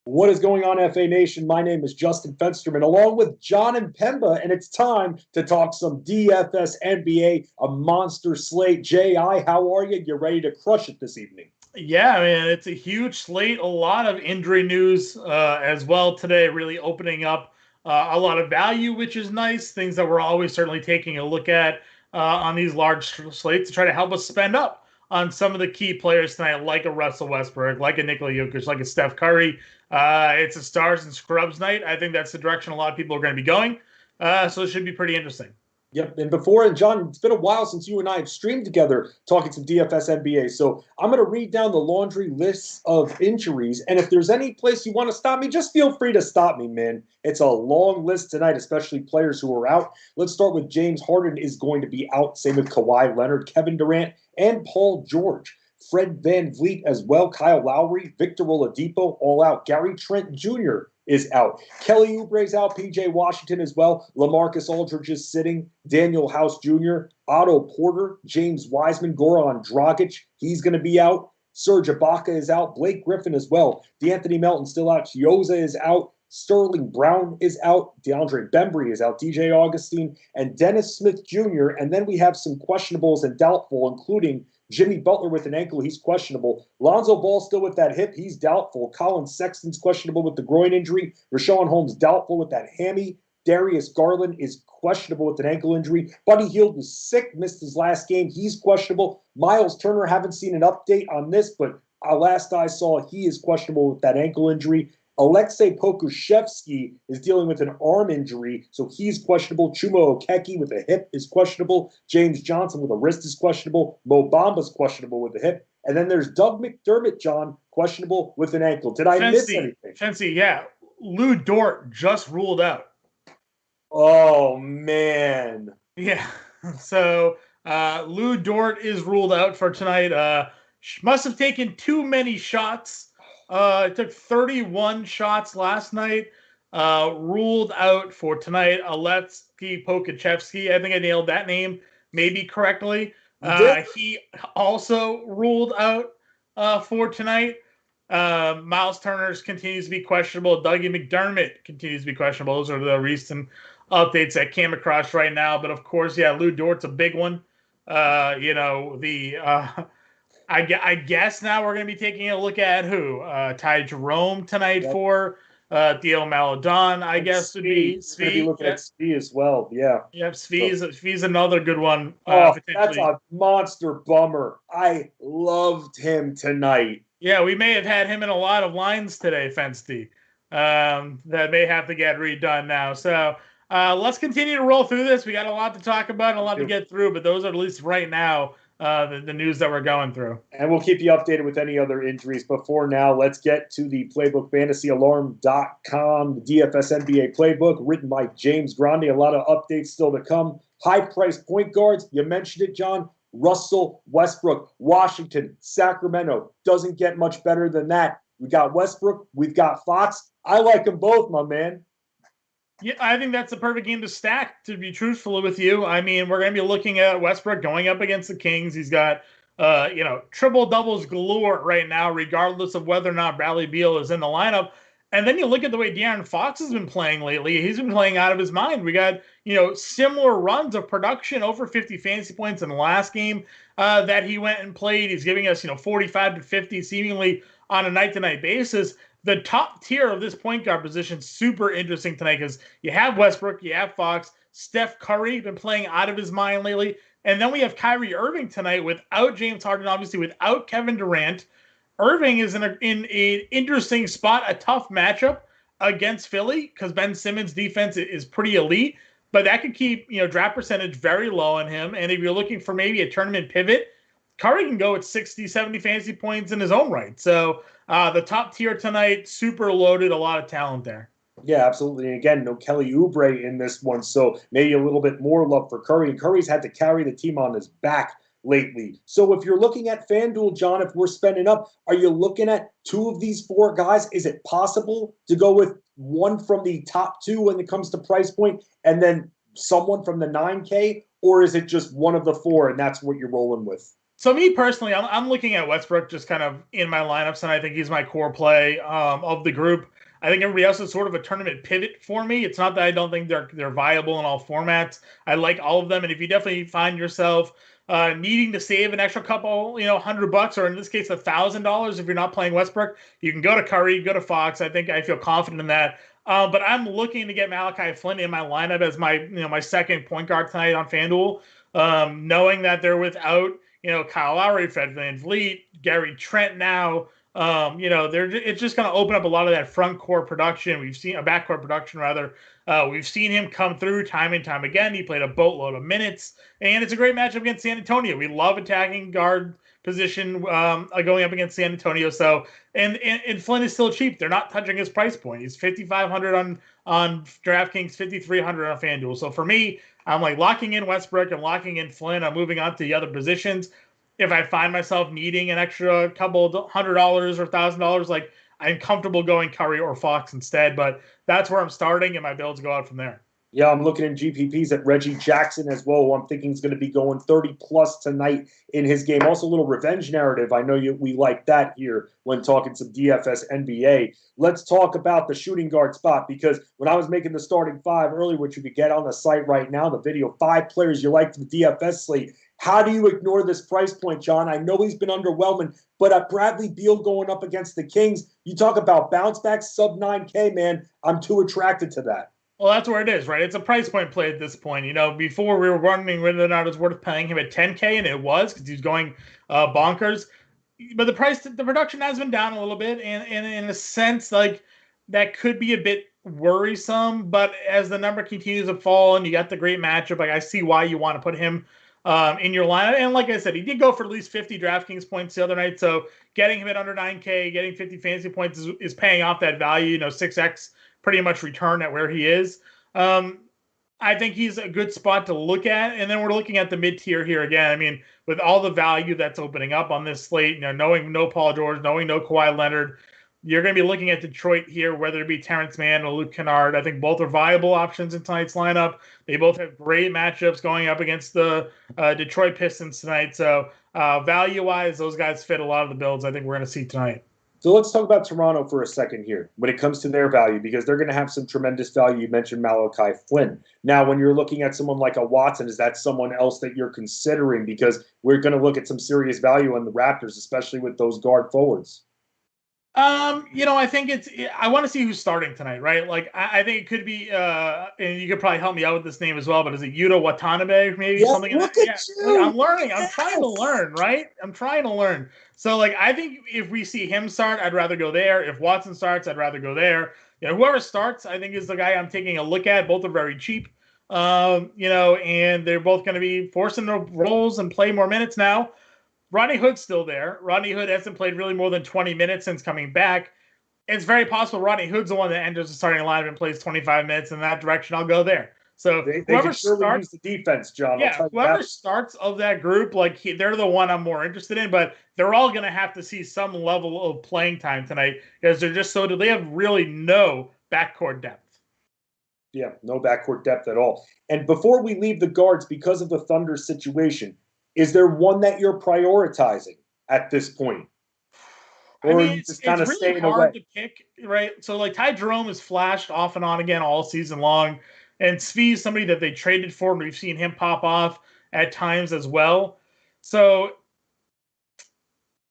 What is going on, FA Nation? My name is Justin Fensterman, along with Jon Impemba, and it's time to talk some DFS NBA, a monster slate. J.I., how are you? You ready to crush it this evening? Yeah, man, it's a huge slate. A lot of injury news as well today, really opening up a lot of value, which is nice. Things that we're always certainly taking a look at on these large slates to try to help us spend up on some of the key players tonight, like a Russell Westbrook, like a Nikola Jokic, like a Steph Curry. It's a stars and scrubs night. I think that's the direction a lot of people are going to be going. So it should be pretty interesting. Yep. And before, and John, it's been a while since you and I have streamed together talking some DFS NBA. So I'm going to read down the laundry lists of injuries. And if there's any place you want to stop me, just feel free to stop me, man. It's a long list tonight, especially players who are out. Let's start with James Harden is going to be out. Same with Kawhi Leonard, Kevin Durant, and Paul George. Fred VanVleet as well. Kyle Lowry, Victor Oladipo, all out. Gary Trent Jr. is out. Kelly Oubre's out. PJ Washington as well. LaMarcus Aldridge is sitting. Daniel House Jr., Otto Porter, James Wiseman, Goran Dragic, he's going to be out. Serge Ibaka is out. Blake Griffin as well. DeAnthony Melton still out. Chioza is out. Sterling Brown is out. DeAndre Bembry is out. DJ Augustine and Dennis Smith Jr. And then we have some questionables and doubtful, including Jimmy Butler with an ankle, he's questionable. Lonzo Ball still with that hip, he's doubtful. Colin Sexton's questionable with the groin injury. Rashawn Holmes doubtful with that hammy. Darius Garland is questionable with an ankle injury. Buddy Hield was sick, missed his last game. He's questionable. Miles Turner, haven't seen an update on this, but last I saw, he is questionable with that ankle injury. Alexei Pokusevski is dealing with an arm injury, so he's questionable. Chuma Okeke with a hip is questionable. James Johnson with a wrist is questionable. Mo Bamba's questionable with a hip. And then there's Doug McDermott, John, questionable with an ankle. Did I miss anything? Fancy, yeah. Lou Dort just ruled out. Oh, man. Yeah. So Lou Dort is ruled out for tonight. Must have taken too many shots. Took 31 shots last night. Ruled out for tonight. Alexei Pokusevski. I think I nailed that name maybe correctly. He also ruled out for tonight. Miles Turner continues to be questionable. Dougie McDermott continues to be questionable. Those are the recent updates that came across right now. But of course, yeah, Lou Dort's a big one. I guess now we're going to be taking a look at who? Ty Jerome tonight for Theo Maladon, I guess would be Svi. Going to be looking at Svi as well, yeah. Yep, Svi's another good one. That's a monster bummer. I loved him tonight. Yeah, we may have had him in a lot of lines today, Fensty. That may have to get redone now. So let's continue to roll through this. We got a lot to talk about and a lot to get through, but those are at least right now the news that we're going through. And we'll keep you updated with any other injuries. But for now, let's get to the playbook, fantasyalarm.com, the DFS NBA playbook, written by James Grande. A lot of updates still to come. High-priced point guards. You mentioned it, John. Russell Westbrook, Washington, Sacramento. Doesn't get much better than that. We got Westbrook. We've got Fox. I like them both, my man. Yeah, I think that's the perfect game to stack, to be truthful with you. I mean, we're going to be looking at Westbrook going up against the Kings. He's got, triple doubles galore right now, regardless of whether or not Bradley Beal is in the lineup. And then you look at the way De'Aaron Fox has been playing lately. He's been playing out of his mind. We got, similar runs of production, over 50 fantasy points in the last game that he went and played. He's giving us, 45 to 50 seemingly on a night-to-night basis. The top tier of this point guard position, super interesting tonight because you have Westbrook, you have Fox, Steph Curry been playing out of his mind lately. And then we have Kyrie Irving tonight without James Harden, obviously without Kevin Durant. Irving is in an interesting spot, a tough matchup against Philly because Ben Simmons' defense is pretty elite, but that could keep draft percentage very low on him. And if you're looking for maybe a tournament pivot, Curry can go at 60, 70 fantasy points in his own right. So the top tier tonight, super loaded, a lot of talent there. Yeah, absolutely. And again, no Kelly Oubre in this one, so maybe a little bit more love for Curry. And Curry's had to carry the team on his back lately. So if you're looking at FanDuel, John, if we're spending up, are you looking at two of these four guys? Is it possible to go with one from the top two when it comes to price point and then someone from the 9K? Or is it just one of the four and that's what you're rolling with? So me personally, I'm looking at Westbrook just kind of in my lineups, and I think he's my core play of the group. I think everybody else is sort of a tournament pivot for me. It's not that I don't think they're viable in all formats. I like all of them, and if you definitely find yourself needing to save an extra couple, $100, or in this case, $1,000, if you're not playing Westbrook, you can go to Curry, go to Fox. I think I feel confident in that. But I'm looking to get Malachi Flynn in my lineup as my second point guard tonight on FanDuel, knowing that they're without Kyle Lowry, Fred VanVleet, Gary Trent now. It's just going to open up a lot of that front court production. We've seen a backcourt production rather. We've seen him come through time and time again. He played a boatload of minutes, and it's a great matchup against San Antonio. We love attacking guard position going up against San Antonio. So, and Flynn is still cheap. They're not touching his price point. He's $5,500 on DraftKings, $5,300 on FanDuel. So for me, I'm like locking in Westbrook. I'm locking in Flynn. I'm moving on to the other positions. If I find myself needing an extra couple $100 or $1,000, like I'm comfortable going Curry or Fox instead. But that's where I'm starting, and my builds go out from there. Yeah, I'm looking in GPPs at Reggie Jackson as well, who I'm thinking is going to be going 30-plus tonight in his game. Also, a little revenge narrative. I know we like that here when talking some DFS NBA. Let's talk about the shooting guard spot, because when I was making the starting five earlier, which you could get on the site right now, the video, 5 players you like for the DFS slate. How do you ignore this price point, John? I know he's been underwhelming, but Bradley Beal going up against the Kings, you talk about bounce back sub 9K, man. I'm too attracted to that. Well, that's where it is, right? It's a price point play at this point. Before we were wondering whether or not it was worth paying him at 10K, and it was because he's going bonkers. But the production has been down a little bit, and in a sense, like that could be a bit worrisome. But as the number continues to fall, and you got the great matchup, like I see why you want to put him in your lineup. And like I said, he did go for at least 50 DraftKings points the other night. So getting him at under 9K, getting 50 fantasy points is paying off that value. 6x. Pretty much return at where he is. I think he's a good spot to look at. And then we're looking at the mid-tier here again. I mean, with all the value that's opening up on this slate, knowing no Paul George, knowing no Kawhi Leonard, you're going to be looking at Detroit here, whether it be Terrence Mann or Luke Kennard. I think both are viable options in tonight's lineup. They both have great matchups going up against the Detroit Pistons tonight. So value-wise, those guys fit a lot of the builds I think we're going to see tonight. So let's talk about Toronto for a second here when it comes to their value, because they're going to have some tremendous value. You mentioned Malachi Flynn. Now, when you're looking at someone like a Watson, is that someone else that you're considering? Because we're going to look at some serious value on the Raptors, especially with those guard forwards. I think I want to see who's starting tonight, right? Like, I think it could be, and you could probably help me out with this name as well, but is it Yuta Watanabe, maybe? Yes, Something look like at that? you. Yeah, I'm learning. I'm trying to learn, right? I'm trying to learn. So, like, I think if we see him start, I'd rather go there. If Watson starts, I'd rather go there. Whoever starts, I think is the guy I'm taking a look at. Both are very cheap, and they're both going to be forcing the roles and play more minutes now. Ronnie Hood's still there. Ronnie Hood hasn't played really more than 20 minutes since coming back. It's very possible Ronnie Hood's the one that enters the starting lineup and plays 25 minutes in that direction. I'll go there. So whoever starts the defense, John. Yeah, whoever starts of that group, they're the one I'm more interested in. But they're all going to have to see some level of playing time tonight because they're just they have really no backcourt depth. Yeah, no backcourt depth at all. And before we leave the guards, because of the Thunder situation, is there one that you're prioritizing at this point? Or it's really hard to pick, right? So, Ty Jerome has flashed off and on again all season long. And Svi's somebody that they traded for, and we've seen him pop off at times as well. So,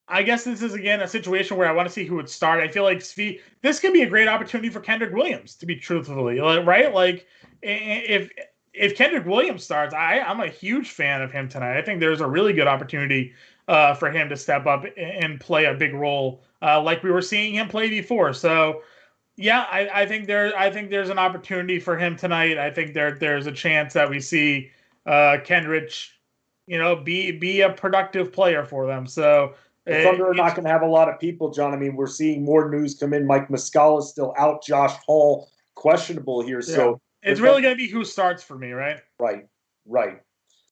I guess this is, again, a situation where I want to see who would start. I feel like Svi, this could be a great opportunity for Kendrick Williams, to be truthfully, right? Like, if Kendrick Williams starts, I'm a huge fan of him tonight. I think there's a really good opportunity for him to step up and play a big role, like we were seeing him play before. So, yeah, I think there's an opportunity for him tonight. I think there's a chance that we see Kendrick, be a productive player for them. So the Thunder are not going to have a lot of people, John. I mean, we're seeing more news come in. Mike Muscala is still out. Josh Hall questionable here. Yeah. So it's really going to be who starts for me, right? Right.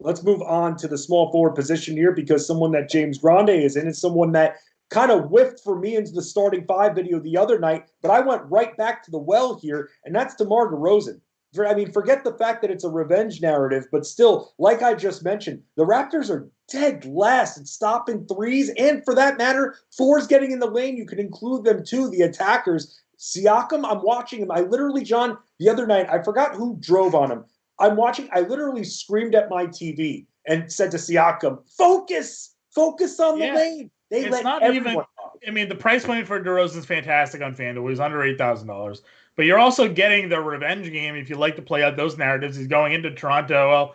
Let's move on to the small forward position here, because someone that James Grande is in is someone that kind of whiffed for me into the starting five video the other night, but I went right back to the well here, and that's DeMar DeRozan. I mean, forget the fact that it's a revenge narrative, but still, like I just mentioned, the Raptors are dead last at stopping threes. And for that matter, fours getting in the lane, you can include them too, the attackers. Siakam, I'm watching him. I literally, John, the other night, I forgot who drove on him. I literally screamed at my TV and said to Siakam, focus on the lane. They it's not even. I mean, the price point for DeRozan is fantastic on FanDuel. He's under $8,000, but you're also getting the revenge game if you like to play out those narratives. He's going into Toronto. Well,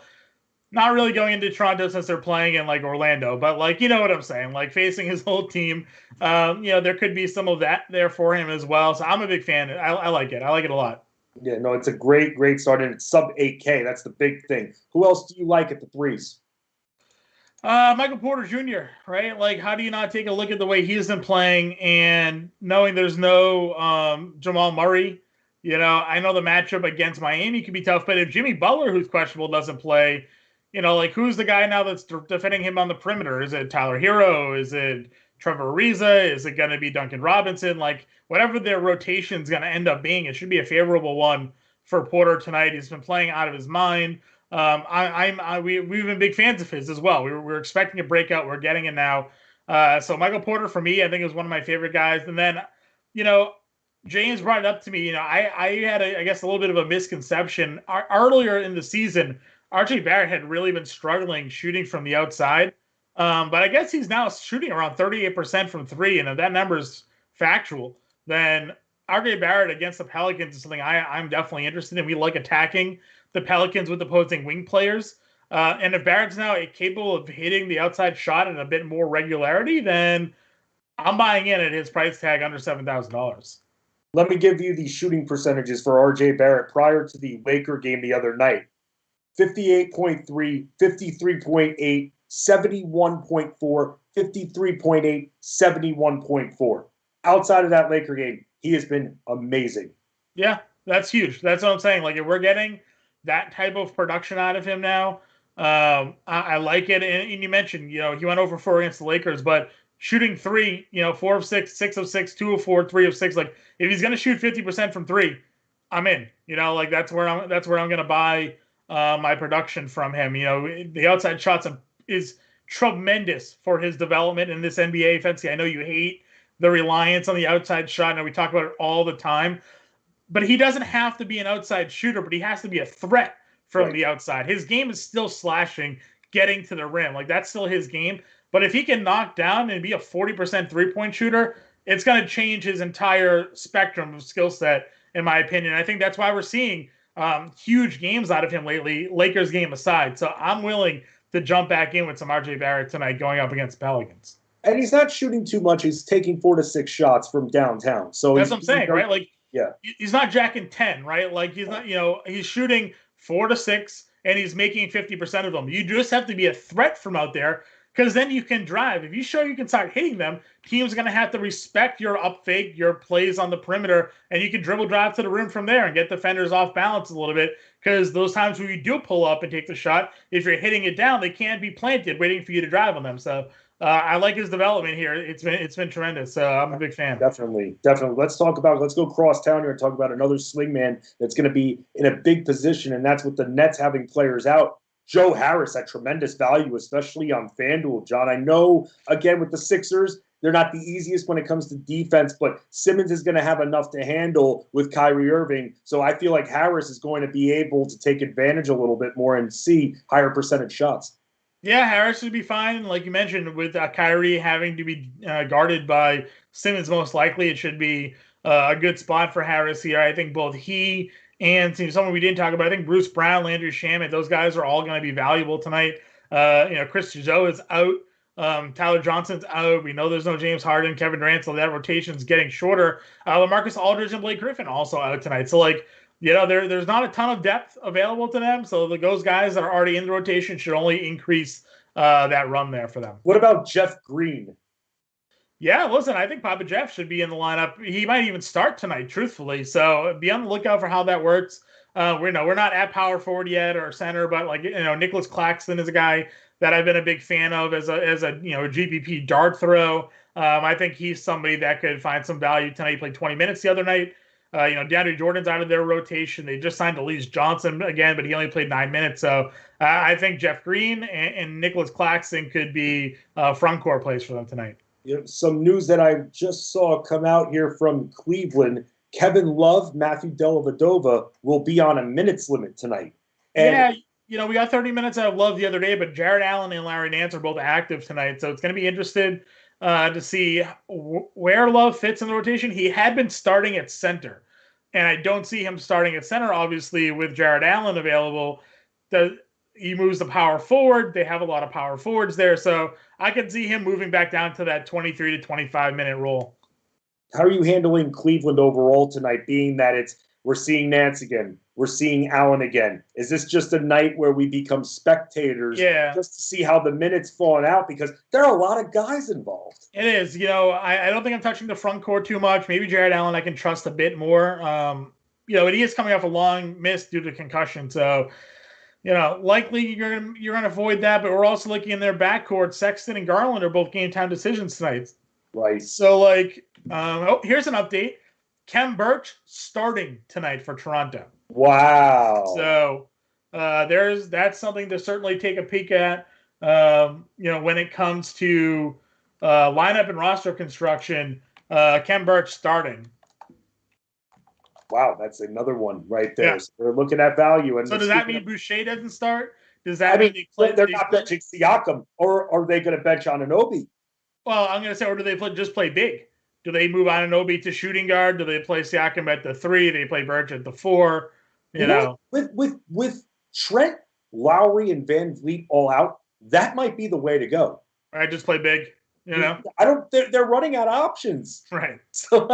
not really going into Toronto since they're playing in like Orlando, but like, you know what I'm saying, like facing his whole team. There could be some of that there for him as well. So I'm a big fan. I like it. I like it a lot. Yeah, no, it's a great start, and it's sub 8K. That's the big thing. Who else do you like at the threes? Michael Porter Jr., right? Like, how do you not take a look at the way he's been playing and knowing there's no Jamal Murray? I know the matchup against Miami could be tough, but if Jimmy Butler, who's questionable, doesn't play, like who's the guy now that's defending him on the perimeter? Is it Tyler Hero? Is it Trevor Ariza? Is it going to be Duncan Robinson? Like, whatever their rotation is going to end up being, it should be a favorable one for Porter tonight. He's been playing out of his mind. We've been big fans of his as well. We're expecting a breakout. We're getting it now. So Michael Porter, for me, I think is one of my favorite guys. And then, James brought it up to me. I had, I guess, a little bit of a misconception. Earlier in the season, Archie Barrett had really been struggling shooting from the outside. But I guess he's now shooting around 38% from three. And if that number is factual, then Archie Barrett against the Pelicans is something I'm definitely interested in. We like attacking the Pelicans with opposing wing players. And if Barrett's now capable of hitting the outside shot at a bit more regularity, then I'm buying in at his price tag under $7,000. Let me give you the shooting percentages for RJ Barrett prior to the Laker game the other night. 58.3, 53.8, 71.4, 53.8, 71.4. Outside of that Laker game, he has been amazing. Yeah, that's huge. That's what I'm saying. Like, if we're getting that type of production out of him now, I like it. And you mentioned, he went over 4 against the Lakers, but shooting three, 4 of 6, 6 of 6, 2 of 4, 3 of 6. Like, if he's going to shoot 50% from three, I'm in. Like that's where I'm going to buy my production from him. The outside shots is tremendous for his development in this NBA. Fancy, I know you hate the reliance on the outside shot. And we talk about it all the time. But he doesn't have to be an outside shooter, but he has to be a threat from the outside. His game is still slashing, getting to the rim. Like, that's still his game. But if he can knock down and be a 40% three-point shooter, it's going to change his entire spectrum of skill set, in my opinion. I think that's why we're seeing huge games out of him lately, Lakers game aside. So I'm willing to jump back in with some RJ Barrett tonight going up against Pelicans. And he's not shooting too much. He's taking 4 to 6 shots from downtown. So that's what I'm saying, right? Like, yeah, he's not jacking 10, right? Like, he's not, he's shooting 4 to 6 and he's making 50% of them. You just have to be a threat from out there, because then you can drive. If you show you can start hitting them, teams are going to have to respect your up fake, your plays on the perimeter, and you can dribble drive to the rim from there and get defenders off balance a little bit, because those times where you do pull up and take the shot, if you're hitting it down, they can't be planted waiting for you to drive on them. So I like his development here. It's been tremendous. So I'm a big fan. Definitely. Let's go cross town here and talk about another swingman that's going to be in a big position, and that's with the Nets having players out. Joe Harris at tremendous value, especially on FanDuel, John. I know, again, with the Sixers, they're not the easiest when it comes to defense, but Simmons is going to have enough to handle with Kyrie Irving. So I feel like Harris is going to be able to take advantage a little bit more and see higher percentage shots. Yeah, Harris should be fine. Like you mentioned, with Kyrie having to be guarded by Simmons, most likely it should be a good spot for Harris here. I think both he and someone we didn't talk about, I think Bruce Brown, Landry Shamet, those guys are all going to be valuable tonight. Chris Joe is out. Tyler Johnson's out. We know there's no James Harden, Kevin Durant, so that rotation's getting shorter. LaMarcus Aldridge and Blake Griffin also out tonight. So, there's not a ton of depth available to them. So those guys that are already in the rotation should only increase that run there for them. What about Jeff Green? Yeah, listen, I think Papa Jeff should be in the lineup. He might even start tonight, truthfully. So be on the lookout for how that works. We're not at power forward yet or center, but Nicholas Claxton is a guy that I've been a big fan of as a GPP dart throw. I think he's somebody that could find some value tonight. He played 20 minutes the other night. DeAndre Jordan's out of their rotation. They just signed Elise Johnson again, but he only played 9 minutes. So I think Jeff Green and Nicholas Claxton could be front court plays for them tonight. Some news that I just saw come out here from Cleveland. Kevin Love, Matthew Dellavedova will be on a minutes limit tonight. And we got 30 minutes out of Love the other day, but Jared Allen and Larry Nance are both active tonight. So it's going to be interesting to see where Love fits in the rotation. He had been starting at center, and I don't see him starting at center, obviously, with Jared Allen available. He moves the power forward. They have a lot of power forwards there. So I could see him moving back down to that 23 to 25-minute role. How are you handling Cleveland overall tonight, being that we're seeing Nance again, we're seeing Allen again? Is this just a night where we become spectators just to see how the minutes falling out? Because there are a lot of guys involved. It is. I don't think I'm touching the front court too much. Maybe Jared Allen I can trust a bit more. But he is coming off a long miss due to concussion. So, likely you're gonna avoid that. But we're also looking in their backcourt. Sexton and Garland are both game time decisions tonight. Right. So, here's an update. Khem Birch starting tonight for Toronto. Wow. So that's something to certainly take a peek at. When it comes to lineup and roster construction, Khem Birch starting. Wow, that's another one right there. Yeah. So we're looking at value. And so does that mean Boucher doesn't start? Does that mean they're not benching Siakam, or are they going to bench Anunoby? Well, I'm going to say, or do they just play big? Do they move Anunoby to shooting guard? Do they play Siakam at the 3? Do they play Birch at the 4? You know, with Trent, Lowry, and Van Vliet all out, that might be the way to go. Right, just play big. They're running out of options. Right. So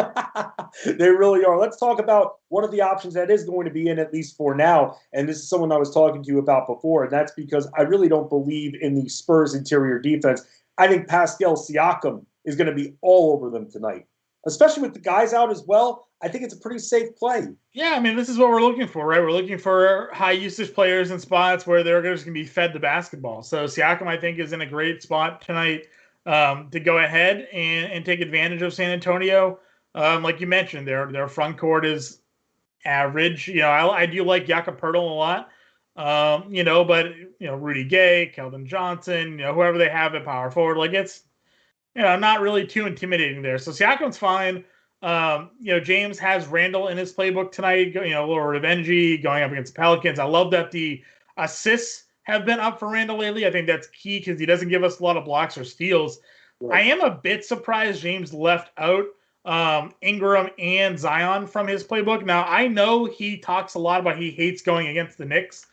they really are. Let's talk about one of the options that is going to be in, at least for now. And this is someone I was talking to you about before. And that's because I really don't believe in the Spurs interior defense. I think Pascal Siakam is going to be all over them tonight, especially with the guys out as well. I think it's a pretty safe play. Yeah, this is what we're looking for, right? We're looking for high usage players in spots where they're just going to be fed the basketball. So Siakam, I think, is in a great spot tonight to go ahead and take advantage of San Antonio. Like you mentioned, their front court is average. I do like Jakob Poeltl a lot. But Rudy Gay, Keldon Johnson, whoever they have at power forward, it's not really too intimidating there. So Siakam's fine. James has Randall in his playbook tonight. A little revenge going up against the Pelicans. I love that the assists have been up for Randall lately. I think that's key because he doesn't give us a lot of blocks or steals. Right. I am a bit surprised James left out Ingram and Zion from his playbook. Now, I know he talks a lot about he hates going against the Knicks,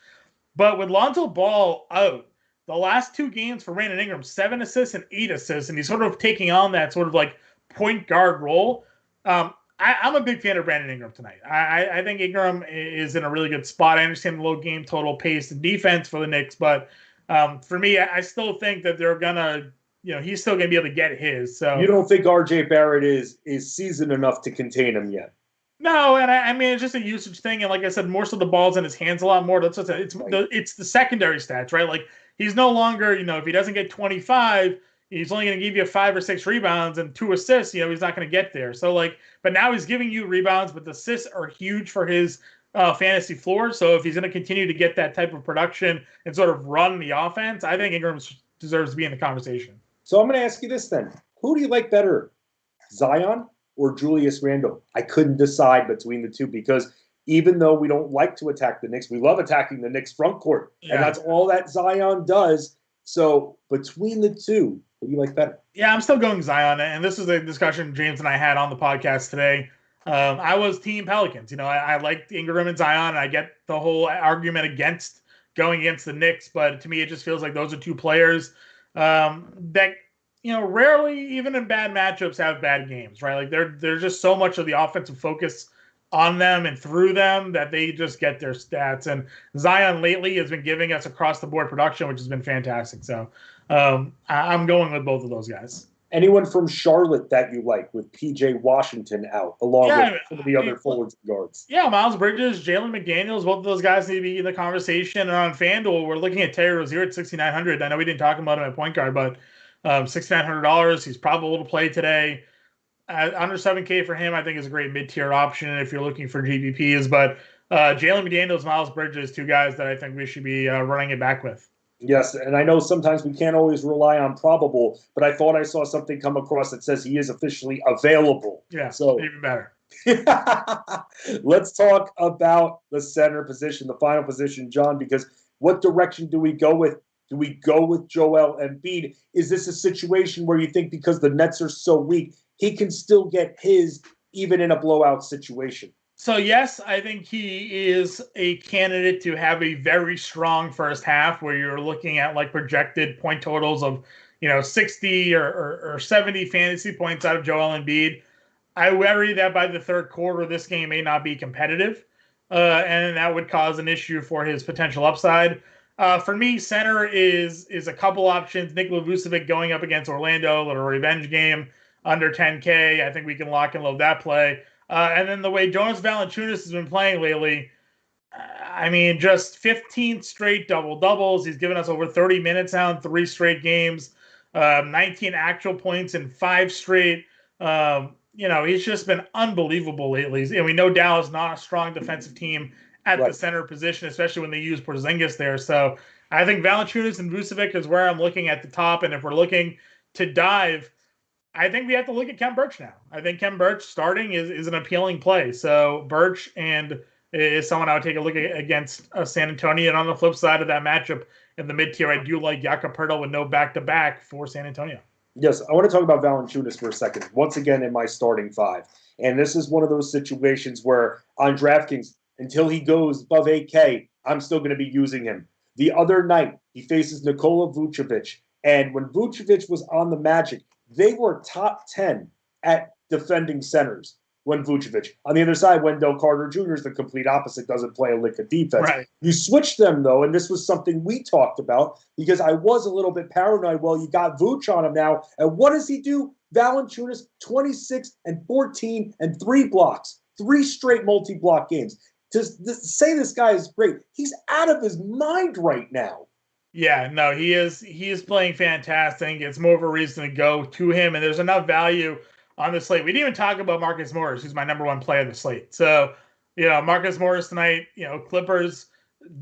but with Lonzo Ball out, the last 2 games for Brandon Ingram, 7 assists and 8 assists, and he's sort of taking on that sort of point guard role. I'm a big fan of Brandon Ingram tonight. I think Ingram is in a really good spot. I understand the low game total, pace, and defense for the Knicks, but for me, I still think that they're gonna, he's still gonna be able to get his. So you don't think Archie Barrett is seasoned enough to contain him yet? No, and it's just a usage thing, and like I said, more so the ball's in his hands a lot more. It's the secondary stats, right? He's no longer, if he doesn't get 25. He's only going to give you 5 or 6 rebounds and 2 assists. He's not going to get there. So, but now he's giving you rebounds, but the assists are huge for his fantasy floor. So if he's going to continue to get that type of production and sort of run the offense, I think Ingram deserves to be in the conversation. So I'm going to ask you this then. Who do you like better, Zion or Julius Randle? I couldn't decide between the two because even though we don't like to attack the Knicks, we love attacking the Knicks front court. Yeah. And that's all that Zion does. So between the two, what do you like better? Yeah, I'm still going Zion. And this is a discussion James and I had on the podcast today. I was team Pelicans. I liked Ingram and Zion, and I get the whole argument against going against the Knicks. But to me, it just feels like those are 2 players that, rarely, even in bad matchups, have bad games, right? There's just so much of the offensive focus on them and through them that they just get their stats. And Zion lately has been giving us across the board production, which has been fantastic. So I'm going with both of those guys. Anyone from Charlotte that you like with PJ Washington out, along with some of the other forwards and guards? Yeah, Miles Bridges, Jalen McDaniels, both of those guys need to be in the conversation. And on FanDuel, we're looking at Terry Rozier at $6,900. I know we didn't talk about him at point guard, but $6,900. He's probable to play today. under 7K for him, I think is a great mid-tier option if you're looking for GPPs. But Jalen McDaniels, Miles Bridges, two guys that I think we should be running it back with. Yes, and I know sometimes we can't always rely on probable, but I thought I saw something come across that says he is officially available. Yeah, so even better. Let's talk about the center position, the final position, John, because what direction do we go with? Do we go with Joel Embiid? Is this a situation where you think because the Nets are so weak, he can still get his even in a blowout situation? So, yes, I think he is a candidate to have a very strong first half where you're looking at like projected point totals of, 60 or 70 fantasy points out of Joel Embiid. I worry that by the third quarter, this game may not be competitive, and that would cause an issue for his potential upside. For me, center is a couple options. Nikola Vucevic going up against Orlando, a little revenge game, under 10K. I think we can lock and load that play. And then the way Jonas Valanciunas has been playing lately, I mean, just 15 straight double-doubles. He's given us over 30 minutes now in 3 straight games, 19 actual points in 5 straight. He's just been unbelievable lately. And we know Dallas is not a strong defensive team at the center position, especially when they use Porzingis there. So I think Valanciunas and Vucevic is where I'm looking at the top. And if we're looking to dive, I think we have to look at Khem Birch now. I think Khem Birch starting is an appealing play. So Birch is someone I would take a look at against San Antonio. And on the flip side of that matchup in the mid-tier, I do like Jakob Poeltl with no back-to-back for San Antonio. Yes, I want to talk about Valanciunas for a second. Once again, in my starting 5. And this is one of those situations where on DraftKings, until he goes above 8K, I'm still going to be using him. The other night, he faces Nikola Vucevic. And when Vucevic was on the Magic, they were top 10 at defending centers when Vucevic. On the other side, Wendell Carter Jr. is the complete opposite, doesn't play a lick of defense. Right. You switch them, though, and this was something we talked about because I was a little bit paranoid. Well, you got Vooch on him now, and what does he do? Valanciunas, 26 and 14 and 3 blocks, 3 straight multi-block games. To say this guy is great, he's out of his mind right now. Yeah, no, he is playing fantastic. It's more of a reason to go to him, and there's enough value on the slate. We didn't even talk about Marcus Morris, who's my number 1 play on the slate. So, Marcus Morris tonight, Clippers,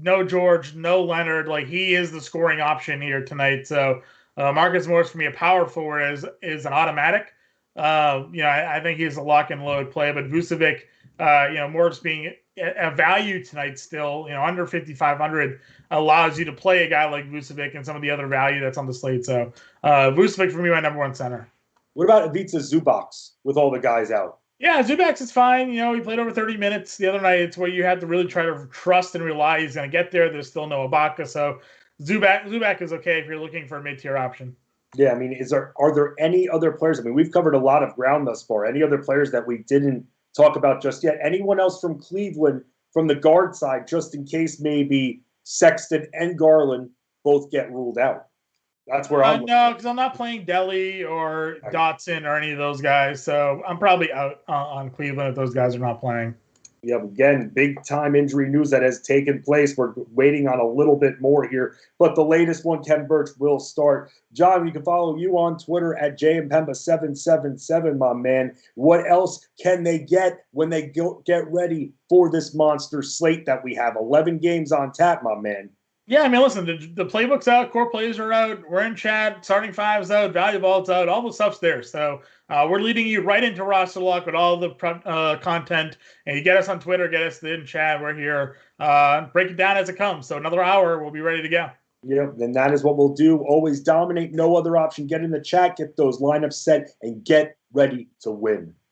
no George, no Leonard. Like, he is the scoring option here tonight. So, Marcus Morris for me, a power forward is an automatic. I think he's a lock and load play, but Vucevic, Morris being a value tonight still, under 5,500 allows you to play a guy like Vucevic and some of the other value that's on the slate. So Vucevic for me, my number 1 center. What about Ivica Zubac with all the guys out? Yeah, Zubac is fine. He played over 30 minutes the other night. It's where you have to really try to trust and rely he's going to get there. There's still no Ibaka. So Zubac is okay if you're looking for a mid-tier option. Yeah, I mean, are there any other players? I mean, we've covered a lot of ground thus far. Any other players that we didn't talk about just yet? Anyone else from Cleveland from the guard side, just in case maybe Sexton and Garland both get ruled out? That's where I'm. No, because I'm not playing Delly or Dotson or any of those guys. So I'm probably out on Cleveland if those guys are not playing. Yeah, again, big-time injury news that has taken place. We're waiting on a little bit more here. But the latest one, Khem Birch, will start. John, you can follow you on Twitter at JImpemba777, my man. What else can they get when they get ready for this monster slate that we have? 11 games on tap, my man. Yeah, I mean, listen, the playbook's out, core plays are out, we're in chat, starting 5's out, value vault's out, all the stuff's there. So we're leading you right into roster lock with all the content. And you get us on Twitter, get us in chat. We're here. Break it down as it comes. So another hour, we'll be ready to go. Yeah, and that is what we'll do. Always dominate, no other option. Get in the chat, get those lineups set, and get ready to win.